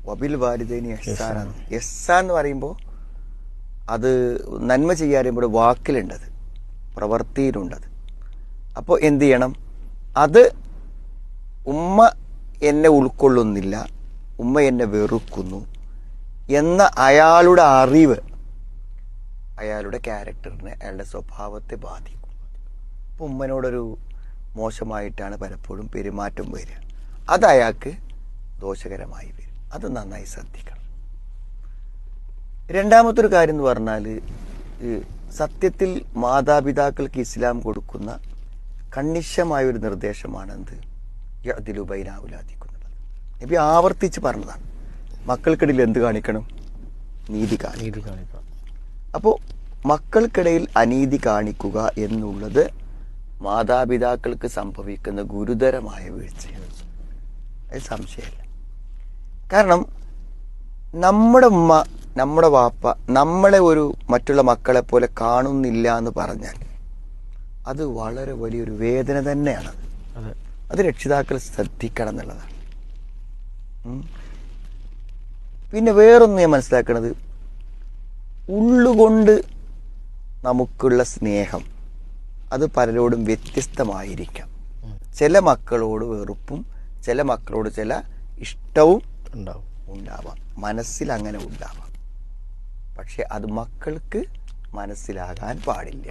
വബിൽ വാലിദൈനി ഇഹ്സാനാണ്. ഇഹ്സാൻ എന്ന് പറയുമ്പോൾ അത് നന്മ ചെയ്യാറുമ്പോൾ വാക്കിലുണ്ടത്, പ്രവൃത്തിയിലുണ്ടത്. അപ്പോൾ എന്ത് ചെയ്യണം? അത് ഉമ്മ എന്നെ ഉൾക്കൊള്ളുന്നില്ല, ഉമ്മ എന്നെ വെറുക്കുന്നു എന്ന അയാളുടെ അറിവ് അയാളുടെ ക്യാരക്ടറിനെ, അയാളുടെ സ്വഭാവത്തെ ബാധിക്കും. അപ്പോൾ ഉമ്മനോടൊരു മോശമായിട്ടാണ് പലപ്പോഴും പെരുമാറ്റം വരിക, അത് അയാൾക്ക് ദോഷകരമായി വരും. അത് നന്നായി ശ്രദ്ധിക്കണം. രണ്ടാമത്തെ ഒരു കാര്യം എന്ന് പറഞ്ഞാൽ, സത്യത്തിൽ മാതാപിതാക്കൾക്ക് ഇസ്ലാം കൊടുക്കുന്ന കണിശമായൊരു നിർദ്ദേശമാണെന്ത്? യഅ്ദിലു ബൈന ഔലാദിക്കുന്നുള്ളത്. നബി ആവർത്തിച്ച് പറഞ്ഞതാണ്. മക്കൾക്കിടയിൽ എന്ത് കാണിക്കണം? നീതി കാണിക്കണം. അപ്പോൾ മക്കൾക്കിടയിൽ അനീതി കാണിക്കുക എന്നുള്ളത് മാതാപിതാക്കൾക്ക് സംഭവിക്കുന്ന ഗുരുതരമായ വീഴ്ചയാണ്. അത് സംശയമില്ല. കാരണം നമ്മുടെ ഉമ്മ, നമ്മുടെ വാപ്പ നമ്മളെ ഒരു മറ്റുള്ള മക്കളെ പോലെ കാണുന്നില്ല എന്ന് പറഞ്ഞാൽ അത് വളരെ വലിയൊരു വേദന തന്നെയാണ്. അത് രക്ഷിതാക്കൾ ശ്രദ്ധിക്കണം എന്നുള്ളതാണ്. പിന്നെ വേറൊന്ന് ഞാൻ മനസ്സിലാക്കുന്നത്, ഉള്ളുകൊണ്ട് നമുക്കുള്ള സ്നേഹം അത് പലരോടും വ്യത്യസ്തമായിരിക്കാം. ചില മക്കളോട് വെറുപ്പും ചില മക്കളോട് ചില ഇഷ്ടവും ഉണ്ടാവാം, മനസ്സിൽ അങ്ങനെ ഉണ്ടാവാം. പക്ഷെ അത് മക്കൾക്ക് മനസ്സിലാകാൻ പാടില്ല.